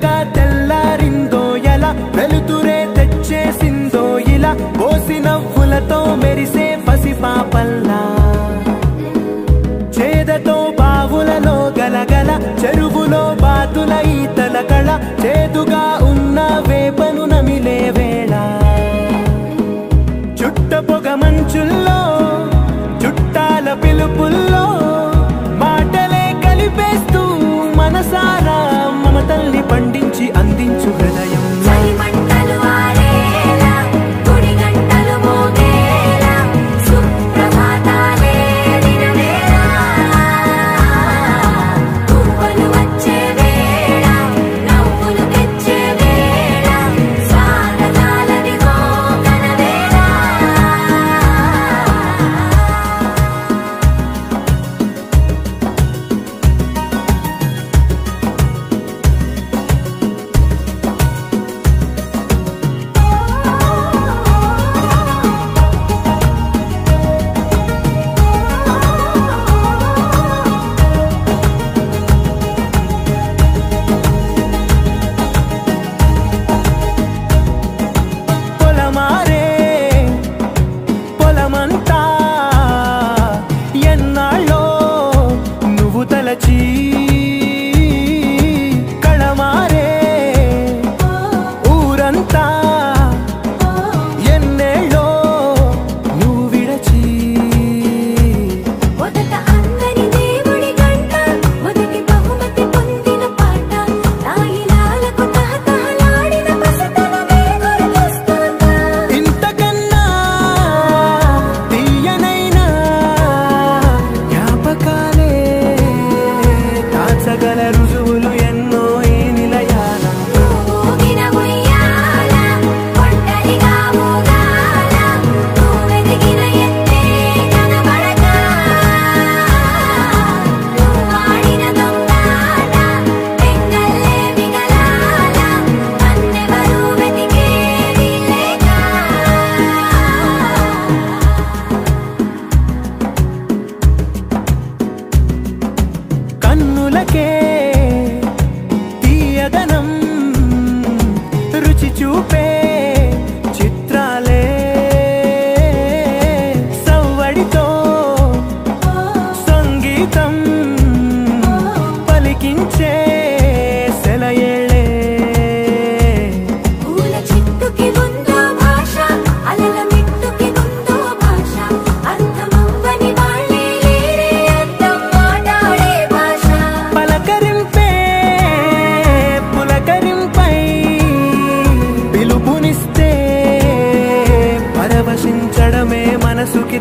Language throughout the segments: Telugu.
తెల్లగా తెల్లారిందో ఎలా వెలుతురే తెచ్చేసిందో ఇలా పోసి నవ్వులతో మెరిసే పసిపాపల్లా చేదతో బావులలో గలగల చెరువులో బాతుల ఈతల కళ చేదుగా ఉన్న వేపను నమిలే వేళ చుట్ట పొగ మంచుల్లో చుట్టాల పిలుపుల్లో మాటలే కలిపేస్తూ మనసారా మమతల్ని పండించి అందించు హృదయం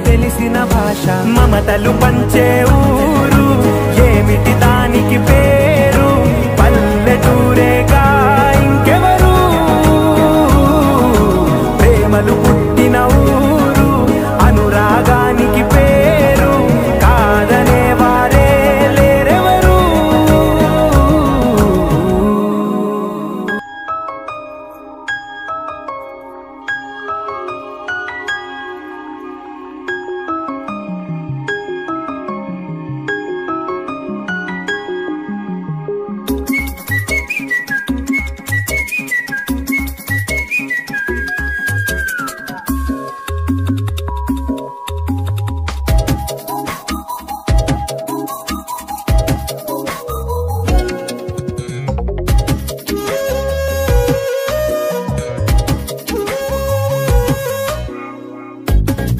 తెలిసిన భాష మమతలు పంచే ఊరు ఏమిటి దానికి పేరు పల్లెటూరేగా ఇంకెవరు ప్రేమలు పుట్టిన ఊరు అనురాగానికి పేరు కాదనే వారే లేరెవరు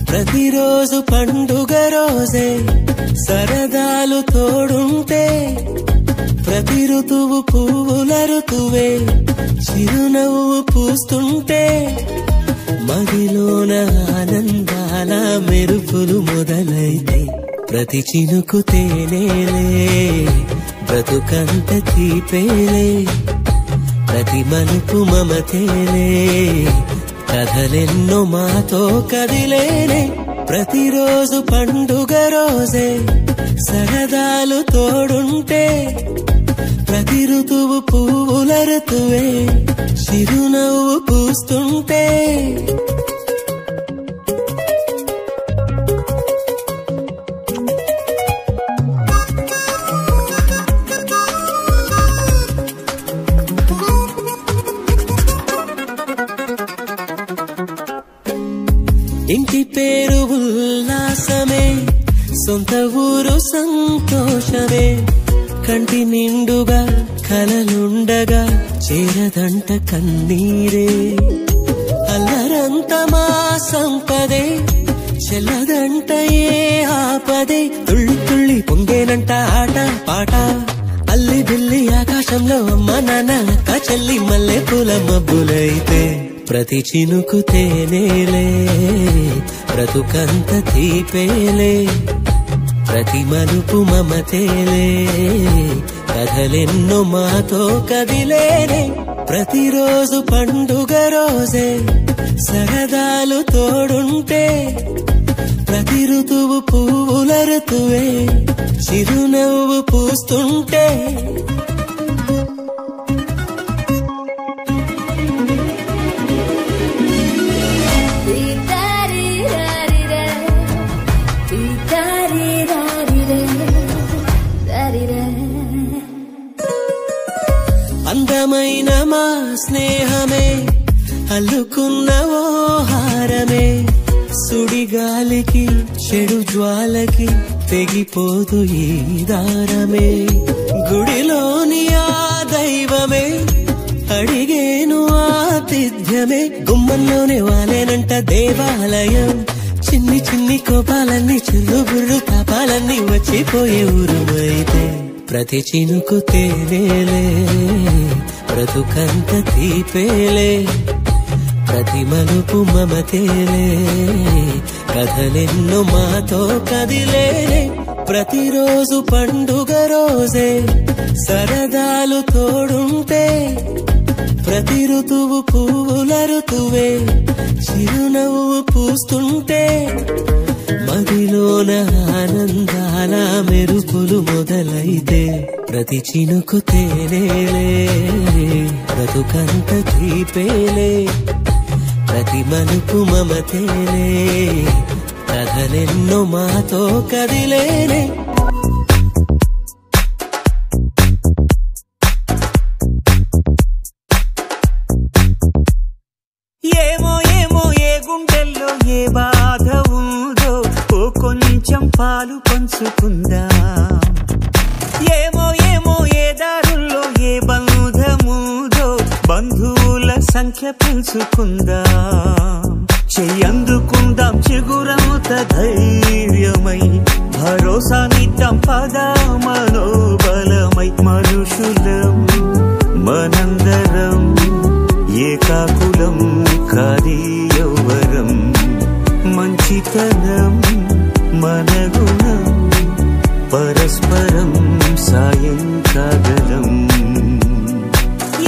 ప్రతిరోజు పండుగ రోజే సరదాలు తోడుంటే ప్రతి ఋతువు పువ్వుల ఋతువే చిరునవ్వు పూస్తుంటే మదిలోన ఆనందాల మెరుపులు మొదలైతే ప్రతి చినుకు తేనేలే బ్రతుకంత తీపేలే ప్రతి మలుపు మమతేలే కథలెన్నో మాతో కదిలేనే ప్రతిరోజు పండుగ రోజే సరదాలు తోడుంటే ప్రతి ఋతువు పువ్వుల ఋతువే చిరునవ్వు పూస్తుంటే సొంత ఊరు సంతోషమే కంటి నిండుగా కలలుండగా చేరదంట కన్నీరే అల్లరంత మా సంపదే చెల్లదంట ఏ ఆపదే తుళ్ళి తుళ్ళి పొంగేనంట ఆట పాట అల్లి బిల్లి ఆకాశంలో అమ్మ నాన్న అక్క చెల్లి మల్లె పూల మబ్బులైతే ప్రతి చినుకు తేనేలే బ్రతుకంత తీపేలే ప్రతి మలుపు మమతేలే కథలెన్నో మాతో కదిలేనే ప్రతిరోజు పండుగ రోజే సరదాలు తోడుంటే ప్రతి ఋతువు పువ్వుల ఋతువే చిరునవ్వు పూస్తుంటే అందమైన మా స్నేహమే అల్లుకున్న ఓ హారమే సుడిగాలికి చెడు జ్వాలకి తెగిపోదు ఈ దారమే గుడిలోని ఆ దైవమే అడిగేను ఆతిథ్యమే గుమ్మంలోనే వాలేనంట దేవాలయం చిన్ని చిన్ని కోపాలన్నీ చిల్లు బుర్రు తాపాలన్నీ వచ్చిపోయే ఊరుమైతే ప్రతి చినుకు తేనేలే బ్రతుకంత తీపేలే ప్రతి మలుపు మమతేలే కథలెన్నో మాతో కదిలేనే ప్రతిరోజు పండుగ రోజే సరదాలు తోడుంటే ప్రతి ఋతువు పువ్వుల ఋతువే చిరునవ్వు పూస్తుంటే మదిలోన ఆనందాల మెరుపులు మొదలైతే ప్రతి చినుకు తేనేలే బ్రతుకంత తీపేలే ప్రతి మలుపు మమతేలే కథలెన్నో మాతో కదిలేనే ఏమో ఏమో ఏ గుండెల్లో ఏ బాధ ఉందో ఓ కొంచెం పాలు పంచుకుందా ఏమో ఏమో ఏ దారుల్లో ఏ బంధముదో బంధువుల సంఖ్య పెంచుకుందా చెయ్యందుకుందాం చిగురంత ధైర్యమై భరోసానిద్దాం పద మనోబలమై మనుషులం మనందరం ఏకాకులం కాది యౌవరం మంచితనం మన గుణం పరస్పరం సాయం కాగలం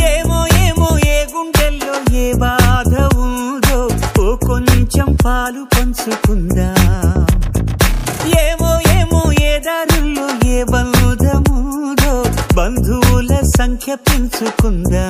ఏమో ఏమో ఏ గుండెల్లో ఏ బాధ ఉందో ఓ కొంచెం పాలు పంచుకుందా ఏమో ఏమో ఏ దారుల్లో ఏ బంధముదో బంధువుల సంఖ్య పెంచుకుందా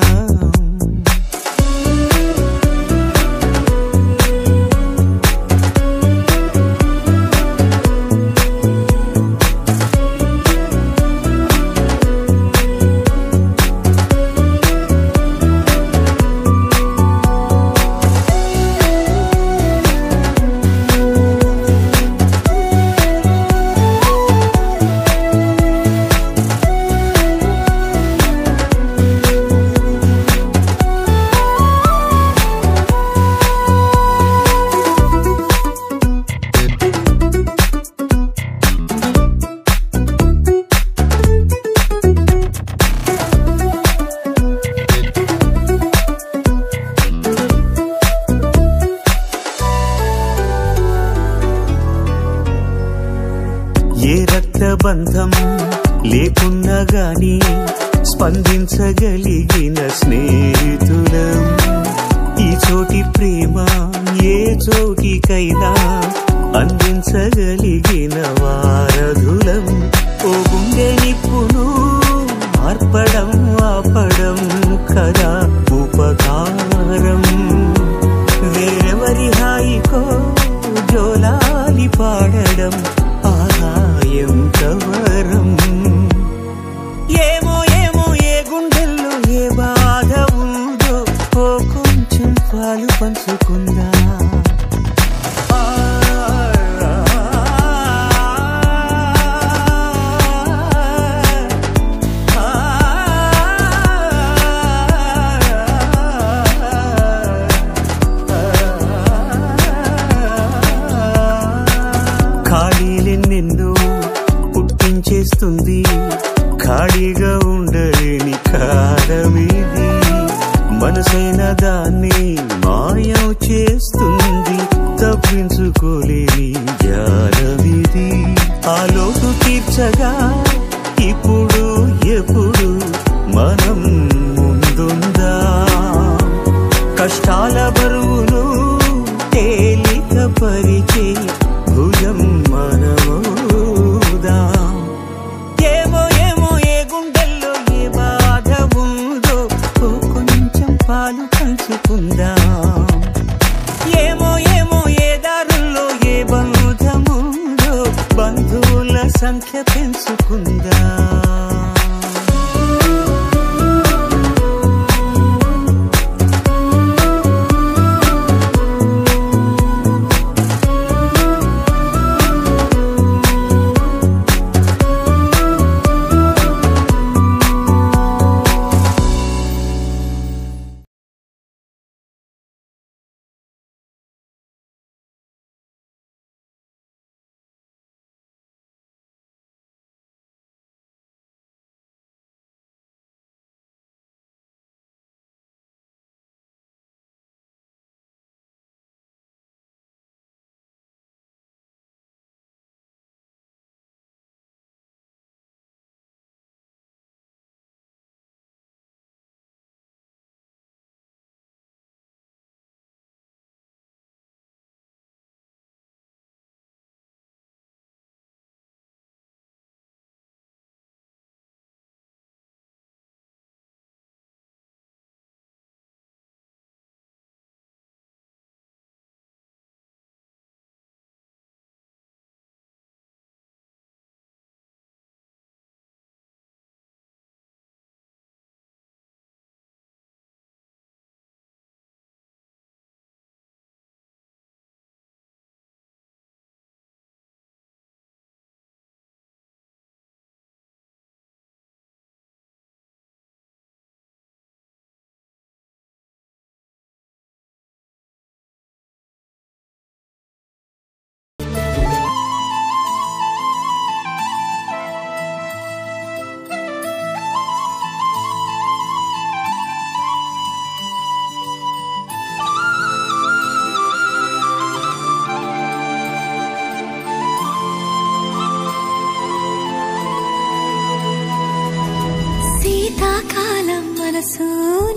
ఏ రక్తబంధం లేకున్నా గాని స్పందించగలిగిన స్నేహితులం ఈ చోటి ప్రేమ ఏ చోటికైనా అందించగలిగిన వారధులం ఓ గుండె నిప్పును ఆర్పడం ఆపడం కదా ఉపకారం వేరెవరి హాయికో జోలాలి పాడడం ఆహాయం కవరం ఏమో ఏమో ఏ గుండెల్లో ఏ బాధ ఉందో ఓ కొంచెం పాలు పంచుకుందా చేస్తుంది ఖాళీగా ఉండలేని కాలమిది మనసైన దాన్ని మాయం చేస్తుంది తప్పించుకోలేని జాలమిది ఆ లోటు తీర్చగా ఇప్పుడు ఎప్పుడు మనం ముందుందా కష్టాల బరువును తేలిక పరిచే భుజం మనమోదా ఏమో ఏమో ఏ గుండెల్లో ఏ బాధ ఉందో కొంచెం పాలు పంచుకుందాం ఏమో ఏమో ఏ దారుల్లో ఏ బంధముందో బంధువుల సంఖ్య పెంచుకుందాం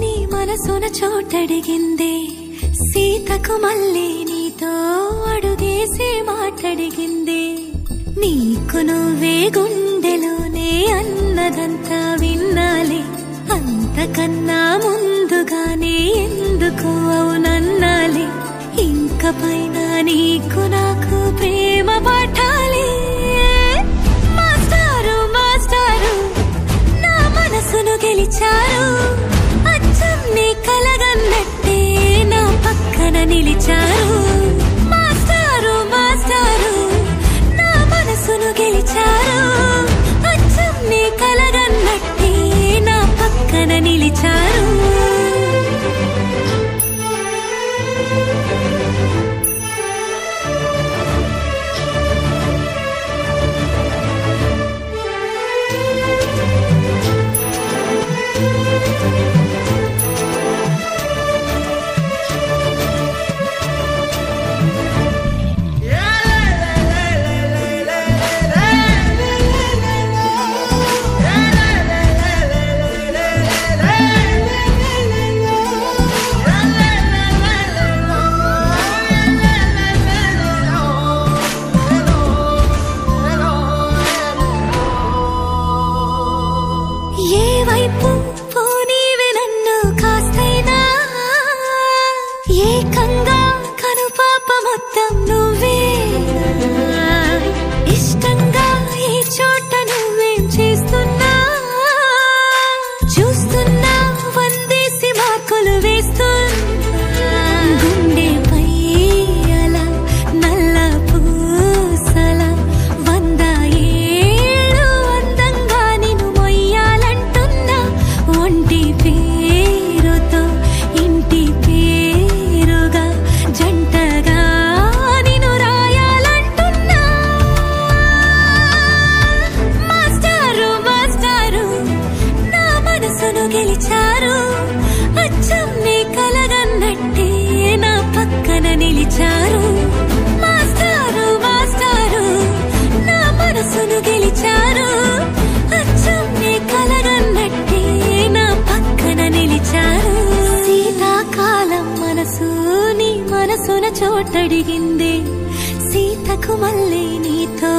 నీ మనసున చోటడిగిందే సీతకు మళ్ళీ నీతో అడుగేసి మాటడిగిందే నీకు నువ్వే గుండెలోనే అన్నదంతా విన్నాలే అంతకన్నా ముందుగానే ఎందుకు అవునన్నాలే ఇంక పైన నీకు నాకు ప్రేమ పాఠాలే మాస్టారు మాస్టారు నా మనసును గెలిచారు అచ్చం నీ కలగన్నట్టే నా పక్కన నిలిచారు మాస్టారు మాస్టారు నా మనసును గెలిచారు అచ్చం నీ కలగన్నట్టే నా పక్కన నిలిచారు జంటగా నీ చోటడిగిందే సీతకు మళ్ళీ నీతో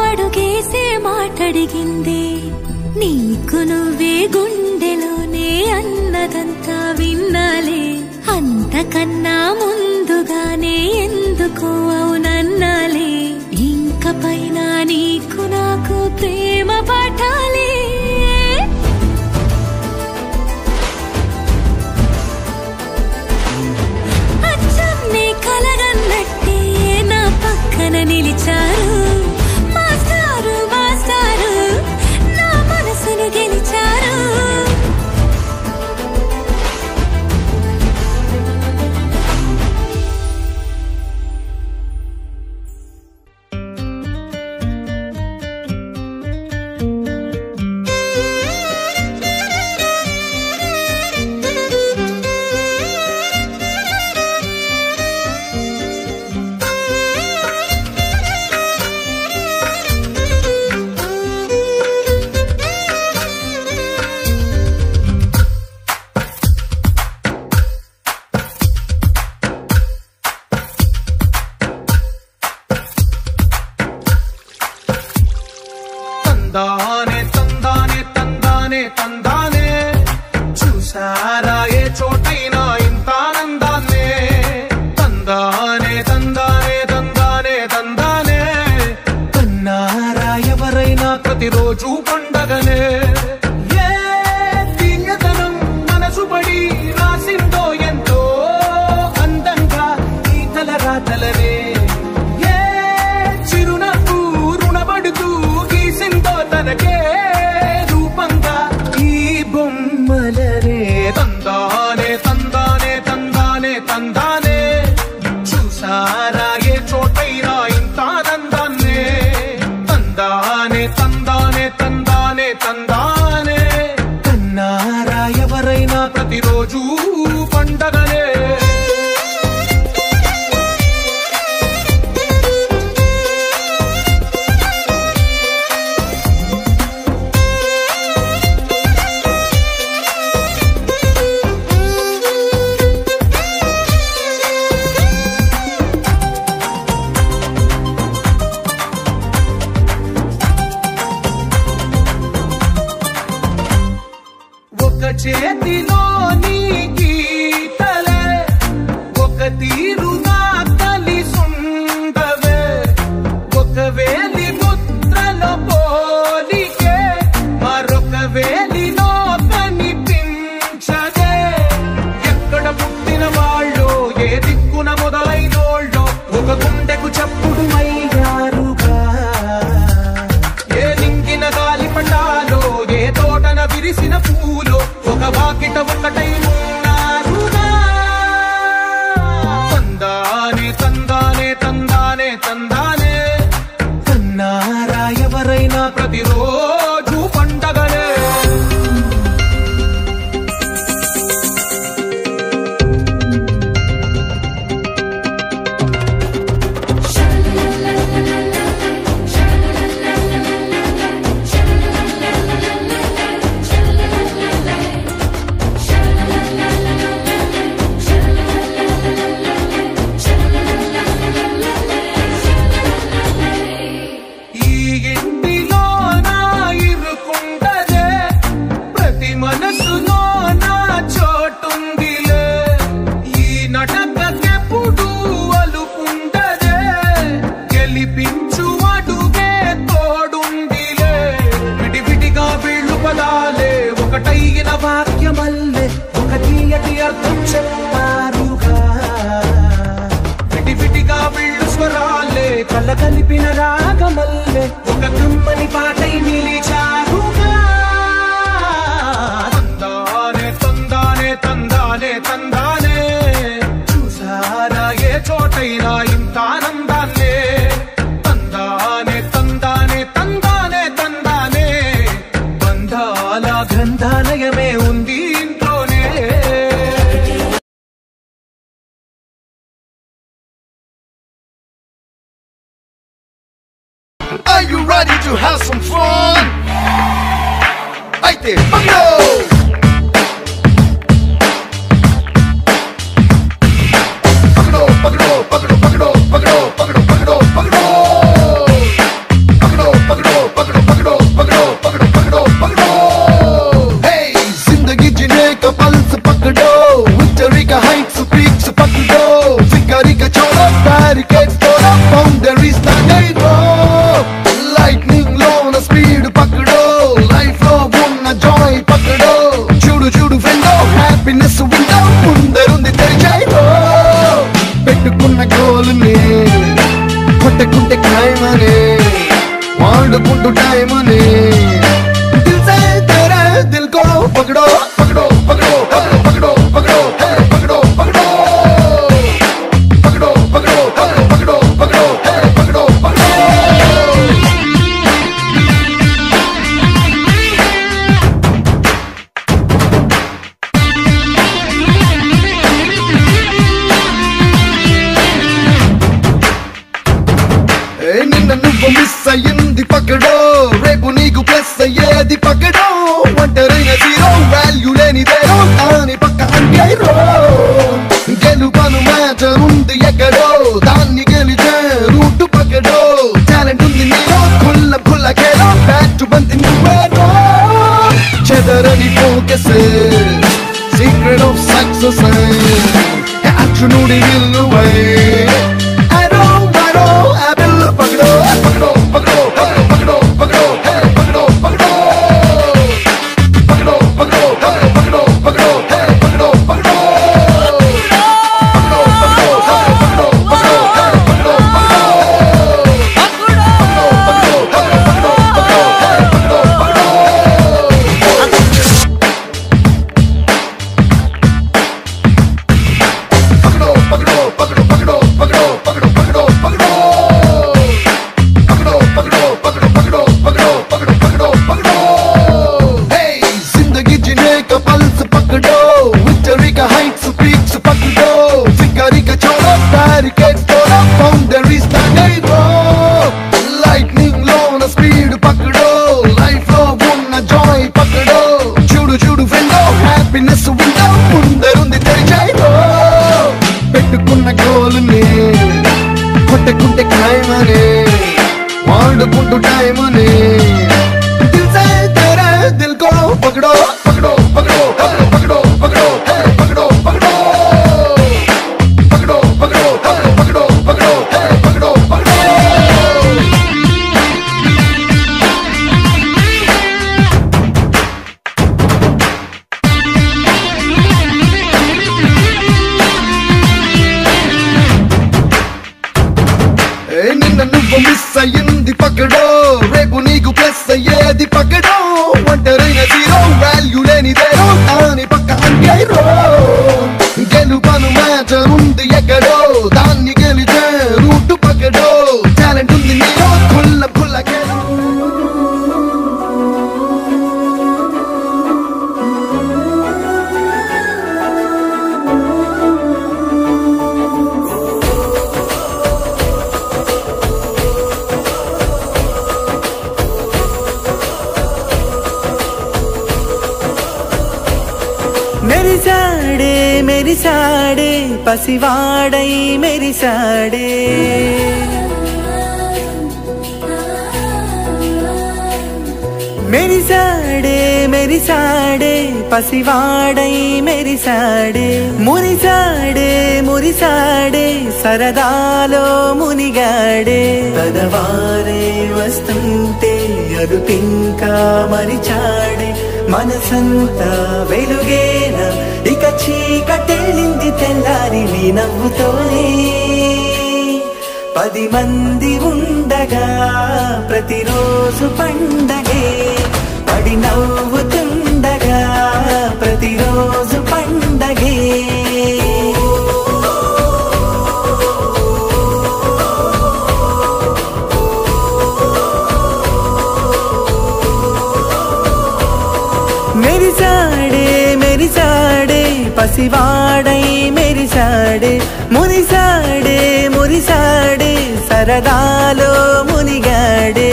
అడుగేసే మాటడిగిందే నీకు నువ్వే గుండెలోనే అన్నదంతా విన్నాలే అంతకన్నా ముందుగానే ఎందుకో అవునన్నాలే ఇంక పైన నీకు నాకు ప్రేమ పాఠాలే అచ్చమ్నే కలగన్నట్టే నా పక్కన నిలిచారు మాస్టారు మాస్టారు నా మనసును గెలిచారు తందానే తందానే తందానే తందానే చూసారా ఏ చోటైనా ఇంత ఆనందాన్నే తందానే తందానే తందానే తందానే కన్నారా ఎవరైనా ప్రతిరోజు పండగనే ఏ తీయదనం మనసు పడి రాసిందో ఎంతో అందంగా ఈ తలరాతలనే తనకే రూపంగా ఈ బొమ్మలనే తందానే తందానే తందానే తందానే చూసారా ఏ చోటైనా ఇంత ఆనందాన్నే తందానే తందానే తందానే తందానే కన్నారా ఎవరైనా ప్రతిరోజు పండగనే చేతిలో నీ గీతలే ఒక తీరుగా కలిసుండవే ఒక వేలి ముద్రలో పోలికే మరొక వేలిలో కనిపించదే ఎక్కడ పుట్టిన వాళ్ళు ఏ దిక్కున మొదలైనోళ్ళో ఒక గుండెకు చప్పుడు అయ్యారుగా ఏ నింగిన గాలి పటాలో ఏ తోటన విరిసిన పూలో ఒక వాకిట ఒకటై ఉన్నారుగా తందానే తందానే తందానే తందానే కన్నారా ఎవరైనా ప్రతిరోజు పండగలే ఒకటైన వాక్యమల్లే ఒక తీయటి అర్థం చెప్పారుగా విడివిడిగా వీళ్ళు స్వరాలే కల కలిపిన రాగమల్లే ఒక కమ్మని పాటై నిలిచారుగా తందానే తందానే తందానే తందానే చూసారా ఏ చోటైనా ఇంత ఆనందాన్నే తందానే తందానే తందానే తందానే బంధాల గ్రంథాలయమే ఉంది ఇంట్లోనే Are you ready to have some fun? Aite, paglo! Paglo, paglo, paglo, paglo. दिल से तेरे दिल को पकड़ो पकड़ो पकड़ो पकड़ो पकड़ो पकड़ो पकड़ो पकड़ो पकड़ो पकड़ो पकड़ो पकड़ो पकड़ो నిన్న నువ్వు మిస్ అయ్యింది పకడో రేపు నీకు ప్లస్ అయ్యేది పకడో ఒంటరైన జీరో వాల్యూ లేనిదేరో దాని పక్క అంకేరో గెలుపను మ్యాచ్ ఉంది ఎక్కడో దాన్ని గెలిచే రూట్ పకడో టాలెంట్ ఉంది నీలో ఖుల్ల ఖుల్ల ఖేలో బ్యాట్ బంతి నువ్వేరో చెదరని focus secret of success action నుడి నిల్లువై पकड़ो पकड़ो पकड़ो पकड़ो पकड़ो पकड़ो पकड़ो पकड़ो पकड़ो पकड़ो पकड़ो पकड़ो पकड़ो పెట్టుకున్న గోల్ని కొట్టుకుంటే ఖాయమని వాడుకుంటూ టైమని దిల్ సే తెరా దిల్ కో పకడో పకడో పకడో పకడో పకడో పకడో పకడో పకడో పకడో పకడో పకడో పకడో పకడో నిన్న నువ్వు మిస్ అయ్యింది పకడో రేపు నీకు ప్లస్ అయ్యేది పకడో ఒంటరైన జీరో వాల్యూ లేనిదేరో దాని పక్క అంకేరో గెలుపను మ్యాచ్ ఉంది ఎక్కడో దాన్ని గెలిచే రూట్ పకడో టాలెంట్ ఉంది నీలో ఖుల్ల ఖుల్ల ఖేలో మెరిసాడే మెరిసాడే పసివాడై మెరిసాడే మెరిసాడే మెరిసాడే పసివాడై మెరిసాడే మురిసాడే మురిసాడే సరదాలో మునిగాడే పదవారే వస్తుంటే అరుపింకా మరిచాడే మనసంతా వెలుగేన ఇక చీకటెళ్ళింది తెల్లారి నీ నవ్వుతోనే 10 మంది ఉండగా ప్రతిరోజు పండగే పడి నవ్వుతుండగా ప్రతిరోజు పండగే మెరిసాడే మెరిసాడే పసివాడై మెరిసాడే మురిసాడే మురిసాడే సరదాలో మునిగాడే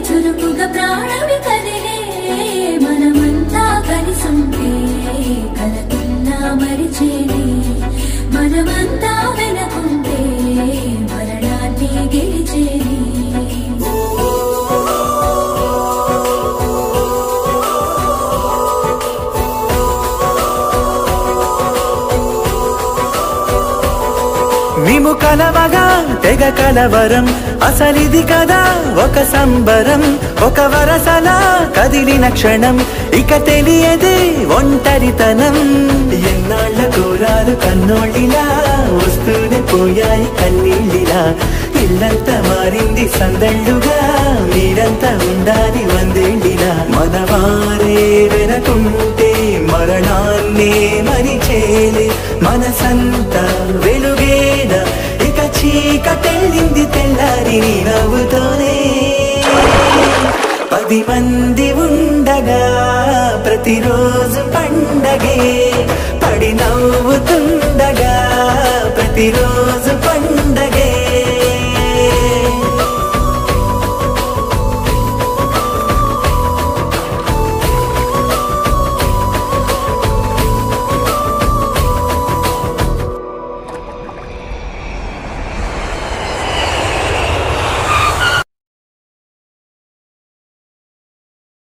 చురు మేము కలవగా తెగ కలవరం అసలిది కదా ఒక సంబరం ఒక వరసలా కదిలిన క్షణం ఇక తెలియదే ఒంటరితనం ఎన్నాళ్ళ కోరాలు కన్నోళ్ళిలా వస్తూనే పోయాయి కన్నీళ్ళిలా ఇల్లంతా మారింది సందళ్ళుగా మీరంతా ఉండాలి వందేళ్ళిలా మనవారే వెనకుంటే మరణాన్నే మరిచేలే మనసంతా వెలుగేన ఇక చీకటెళ్ళింది తెల్లారి నీ నవ్వుతోనే 10 మంది ఉండగా ప్రతిరోజు పండగే